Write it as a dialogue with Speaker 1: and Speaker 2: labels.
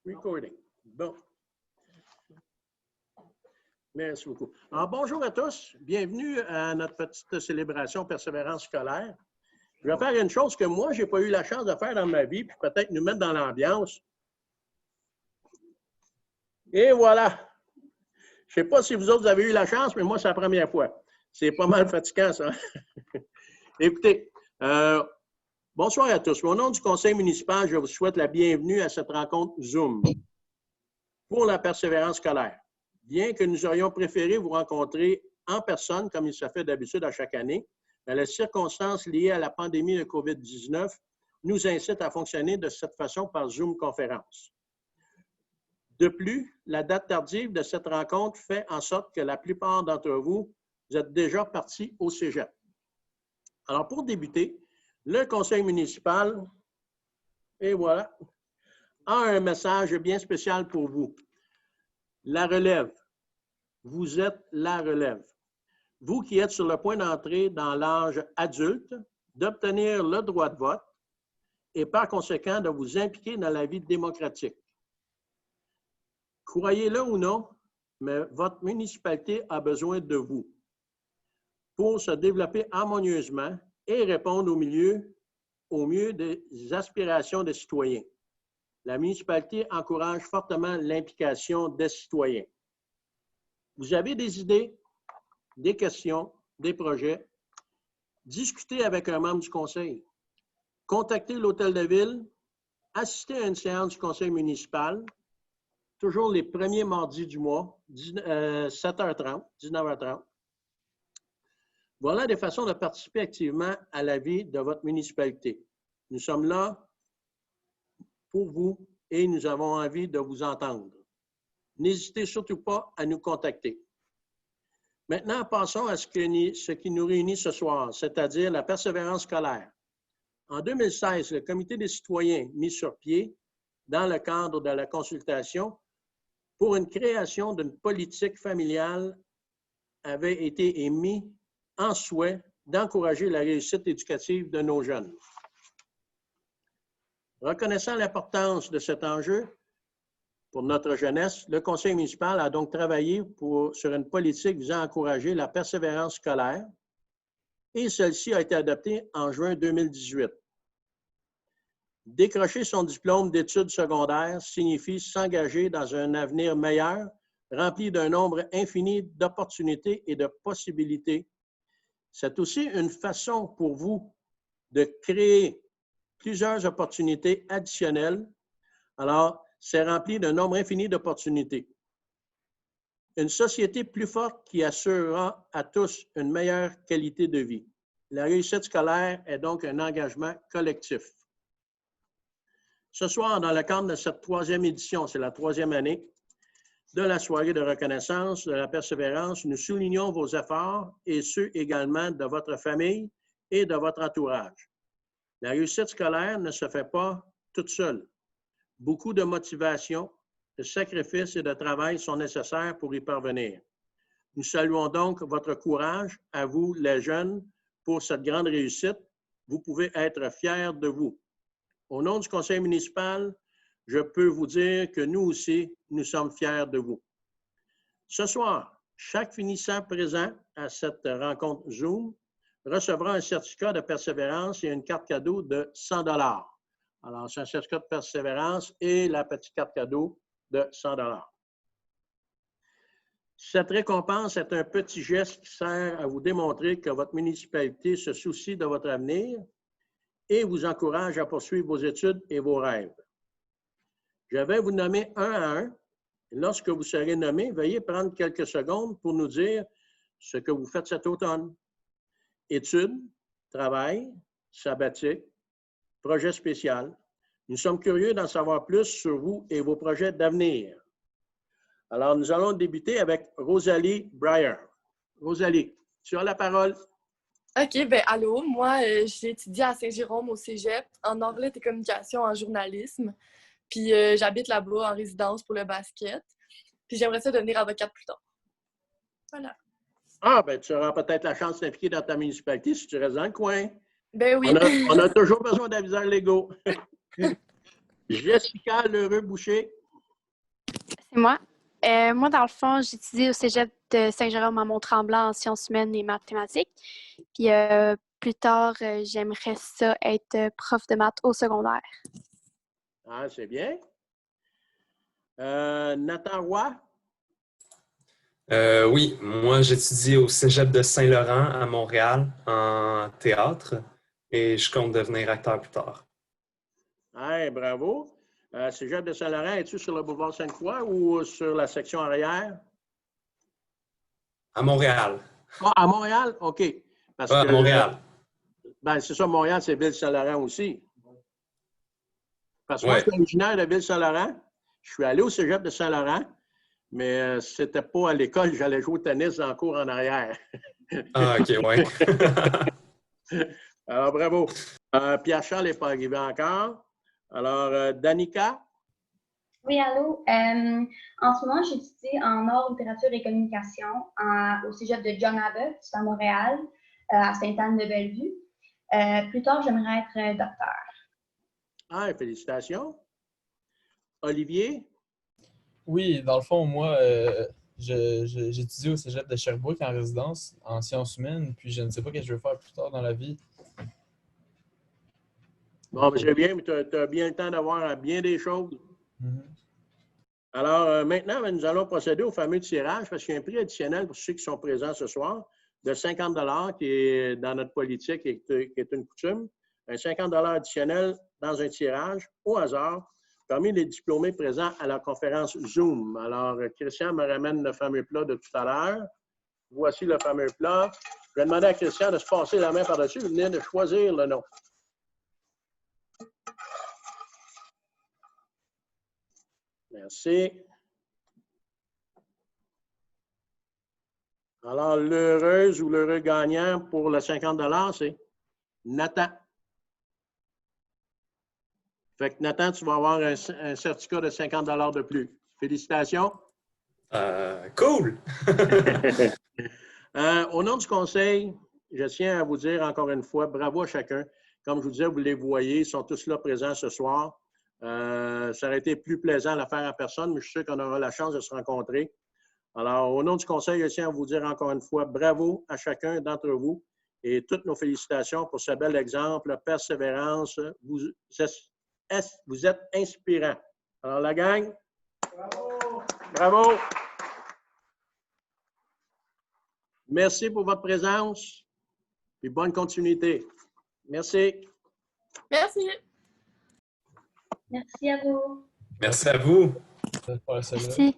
Speaker 1: Recording. Bon. Merci beaucoup. Alors, bonjour à tous. Bienvenue à notre petite célébration Persévérance scolaire. Je vais faire une chose que moi, je n'ai pas eu la chance de faire dans ma vie, puis peut-être nous mettre dans l'ambiance. Et voilà. Je ne sais pas si vous autres avez eu la chance, mais moi, c'est la première fois. C'est pas mal fatigant, ça. Écoutez, bonsoir à tous. Au nom du conseil municipal, je vous souhaite la bienvenue à cette rencontre Zoom pour la persévérance scolaire. Bien que nous aurions préféré vous rencontrer en personne, comme il se fait d'habitude à chaque année, mais les circonstances liées à la pandémie de COVID-19 nous incitent à fonctionner de cette façon par Zoom conférence. De plus, la date tardive de cette rencontre fait en sorte que la plupart d'entre vous, vous êtes déjà partis au cégep. Alors, pour débuter, le conseil municipal, et voilà, a un message bien spécial pour vous. La relève. Vous êtes la relève. Vous qui êtes sur le point d'entrer dans l'âge adulte, d'obtenir le droit de vote et par conséquent de vous impliquer dans la vie démocratique. Croyez-le ou non, mais votre municipalité a besoin de vous pour se développer harmonieusement et répondre au mieux des aspirations des citoyens. La municipalité encourage fortement l'implication des citoyens. Vous avez des idées, des questions, des projets, discutez avec un membre du conseil, contactez l'hôtel de ville, assistez à une séance du conseil municipal, toujours les premiers mardis du mois, 7h30, 19h30. Voilà des façons de participer activement à la vie de votre municipalité. Nous sommes là pour vous et nous avons envie de vous entendre. N'hésitez surtout pas à nous contacter. Maintenant, passons à ce qui nous réunit ce soir, c'est-à-dire la persévérance scolaire. En 2016, le Comité des citoyens mis sur pied, dans le cadre de la consultation, pour une création d'une politique familiale, avait été émis en souhait d'encourager la réussite éducative de nos jeunes. Reconnaissant l'importance de cet enjeu pour notre jeunesse, le conseil municipal a donc travaillé sur une politique visant à encourager la persévérance scolaire et celle-ci a été adoptée en juin 2018. Décrocher son diplôme d'études secondaires signifie s'engager dans un avenir meilleur, rempli d'un nombre infini d'opportunités et de possibilités. C'est aussi une façon pour vous de créer plusieurs opportunités additionnelles. Alors, c'est rempli d'un nombre infini d'opportunités. Une société plus forte qui assurera à tous une meilleure qualité de vie. La réussite scolaire est donc un engagement collectif. Ce soir, dans le cadre de cette troisième édition, c'est la troisième année, de la soirée de reconnaissance de la persévérance, nous soulignons vos efforts et ceux également de votre famille et de votre entourage. La réussite scolaire ne se fait pas toute seule. Beaucoup de motivation, de sacrifices et de travail sont nécessaires pour y parvenir. Nous saluons donc votre courage, à vous les jeunes, pour cette grande réussite. Vous pouvez être fiers de vous. Au nom du conseil municipal, je peux vous dire que nous aussi, nous sommes fiers de vous. Ce soir, chaque finissant présent à cette rencontre Zoom recevra un certificat de persévérance et une carte cadeau de 100 $. Alors, c'est un certificat de persévérance et la petite carte cadeau de 100 $. Cette récompense est un petit geste qui sert à vous démontrer que votre municipalité se soucie de votre avenir et vous encourage à poursuivre vos études et vos rêves. Je vais vous nommer un à un. Lorsque vous serez nommé, veuillez prendre quelques secondes pour nous dire ce que vous faites cet automne. Études, travail, sabbatique, projet spécial. Nous sommes curieux d'en savoir plus sur vous et vos projets d'avenir. Alors, nous allons débuter avec Rosalie Breyer. Rosalie, tu as la parole.
Speaker 2: OK, bien, allô, moi, j'ai étudié à Saint-Jérôme au cégep, en arts et communication en journalisme. Puis j'habite là-bas en résidence pour le basket. Puis j'aimerais ça devenir avocate plus tard. Voilà.
Speaker 1: Ah, bien, tu auras peut-être la chance d'impliquer dans ta municipalité si tu restes dans le coin.
Speaker 2: Ben oui.
Speaker 1: On a toujours besoin d'aviseurs légaux. Jessica Lheureux-Boucher.
Speaker 3: C'est moi. Moi, dans le fond, j'étudie au cégep de Saint-Jérôme à Mont-Tremblant en sciences humaines et mathématiques. Puis plus tard, j'aimerais ça être prof de maths au secondaire.
Speaker 1: Ah, c'est bien. Nathan Roy?
Speaker 4: Oui, moi j'étudie au Cégep de Saint-Laurent à Montréal en théâtre et je compte devenir acteur plus tard.
Speaker 1: Hey, bravo. Cégep de Saint-Laurent, es-tu sur le boulevard Sainte-Croix ou sur la section arrière?
Speaker 4: À Montréal.
Speaker 1: Ah, à Montréal? OK. Parce
Speaker 4: Ah, à
Speaker 1: que,
Speaker 4: Montréal.
Speaker 1: ben, c'est ça, Montréal, c'est Ville-Saint-Laurent aussi. Parce que moi, je
Speaker 4: Ouais.
Speaker 1: suis originaire de Ville-Saint-Laurent. Je suis allé au Cégep de Saint-Laurent, mais c'était pas à l'école, j'allais jouer au tennis dans le cours en arrière.
Speaker 4: Ah, OK, ouais.
Speaker 1: Alors, bravo. Pierre-Charles n'est pas arrivé encore. Alors, Danica?
Speaker 5: Oui, allô. En ce moment, j'étudie en art, littérature et communication au cégep de John Abbott, à Montréal, à Sainte-Anne-de-Bellevue. Plus tard, j'aimerais être docteur.
Speaker 1: Ah, félicitations. Olivier?
Speaker 6: Oui, dans le fond, moi, j'étudie au cégep de Sherbrooke en résidence, en sciences humaines, puis je ne sais pas ce que je veux faire plus tard dans la vie.
Speaker 1: Bon, c'est bien, mais tu as bien le temps d'avoir bien des choses.
Speaker 6: Mhm.
Speaker 1: Alors, maintenant, nous allons procéder au fameux tirage parce qu'il y a un prix additionnel pour ceux qui sont présents ce soir de 50 qui est dans notre politique et qui est une coutume. Un 50 additionnel dans un tirage au hasard parmi les diplômés présents à la conférence Zoom. Alors, Christian me ramène le fameux plat de tout à l'heure. Voici le fameux plat. Je vais demander à Christian de se passer la main par-dessus et venir de choisir le nom. Merci. Alors, l'heureuse ou l'heureux gagnant pour le 50 c'est Nathan. Fait que Nathan, tu vas avoir un certificat de 50 de plus. Félicitations.
Speaker 4: Cool!
Speaker 1: Au nom du conseil, je tiens à vous dire encore une fois, bravo à chacun. Comme je vous disais, vous les voyez, ils sont tous là présents ce soir. Ça aurait été plus plaisant à la faire en personne, mais je suis sûr qu'on aura la chance de se rencontrer. Alors, au nom du conseil, je tiens à vous dire encore une fois, bravo à chacun d'entre vous et toutes nos félicitations pour ce bel exemple, persévérance. Vous êtes inspirants. Alors, la gang, bravo! Bravo! Merci pour votre présence et bonne continuité. Merci.
Speaker 2: Merci.
Speaker 5: Merci à vous.
Speaker 4: Merci à vous.
Speaker 6: Ça va faire ça là.
Speaker 3: Merci.